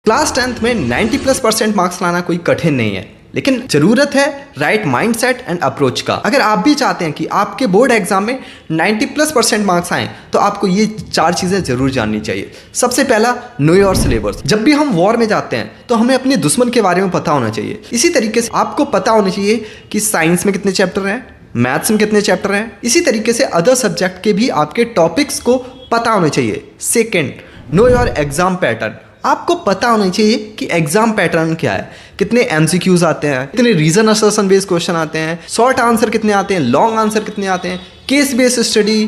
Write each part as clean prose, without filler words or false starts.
Class 10th में 90+% marks लाना कोई कठिन नहीं है, लेकिन जरूरत है राइट माइंडसेट एंड अप्रोच का। अगर आप भी चाहते हैं कि आपके बोर्ड एग्जाम में 90+% मार्क्स आएँ तो आपको ये 4 चीज़ें जरूर जाननी चाहिए। सबसे पहला, नो योर सिलेबस। जब भी हम वॉर में जाते हैं तो हमें अपने दुश्मन के बारे में पता होना चाहिए। इसी तरीके से आपको पता होना चाहिए कि साइंस में कितने चैप्टर हैं, मैथ्स में कितने चैप्टर हैं। इसी तरीके से अदर सब्जेक्ट के भी आपके टॉपिक्स को पता होना चाहिए। Second, know your exam pattern. आपको पता होना चाहिए कि एग्जाम पैटर्न क्या है, कितने एमसीक्यूज आते हैं, कितने रीजन असर्शन बेस्ड क्वेश्चन आते हैं, शॉर्ट आंसर कितने आते हैं, लॉन्ग आंसर कितने आते हैं, केस बेस्ड स्टडी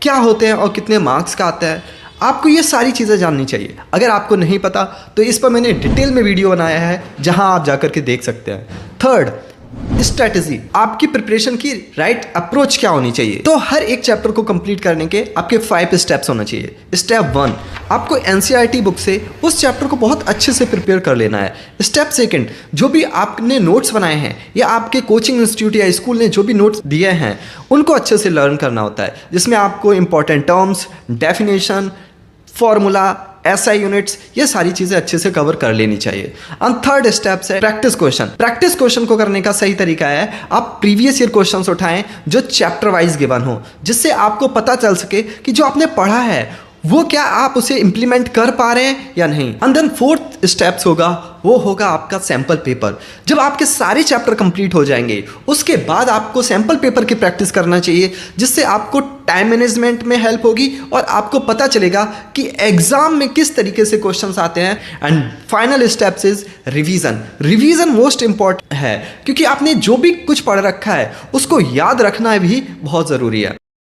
क्या होते हैं और कितने मार्क्स का आता है। आपको ये सारी चीज़ें जाननी चाहिए। अगर आपको नहीं पता तो इस पर मैंने डिटेल में वीडियो बनाया है, जहां आप जाकर के देख सकते हैं। Third, strategy. आपकी प्रिपरेशन की राइट अप्रोच क्या होनी चाहिए। तो हर एक चैप्टर को कंप्लीट करने के आपके 5 स्टेप्स होना चाहिए। स्टेप 1, आपको एनसीईआरटी बुक से उस चैप्टर को बहुत अच्छे से प्रिपेयर कर लेना है। स्टेप सेकंड, जो भी आपने नोट्स बनाए हैं या आपके कोचिंग इंस्टीट्यूट या स्कूल ने जो भी नोट्स दिए हैं उनको अच्छे से लर्न करना होता है, जिसमें आपको important terms, definition, formula, SI units, ये सारी चीज़ें अच्छे से कवर कर लेनी चाहिए। एंड थर्ड स्टेप है प्रैक्टिस क्वेश्चन। प्रैक्टिस क्वेश्चन को करने का सही तरीका है आप प्रीवियस ईयर क्वेश्चंस उठाएं जो चैप्टर वाइज गिवन हो, जिससे आपको पता चल सके कि जो आपने पढ़ा है वो क्या आप उसे इंप्लीमेंट कर पा रहे हैं या नहीं। एंड देन फोर्थ स्टेप्स होगा, वो होगा आपका सैम्पल पेपर। जब आपके सारे चैप्टर कंप्लीट हो जाएंगे उसके बाद आपको सैम्पल पेपर की प्रैक्टिस करना चाहिए, जिससे आपको टाइम मैनेजमेंट में हेल्प होगी और आपको पता चलेगा कि एग्जाम में किस तरीके से क्वेश्चंस आते हैं। And final steps is revision. Revision most important है, क्योंकि आपने जो भी कुछ पढ़ रखा है उसको याद रखना भी बहुत ज़रूरी है।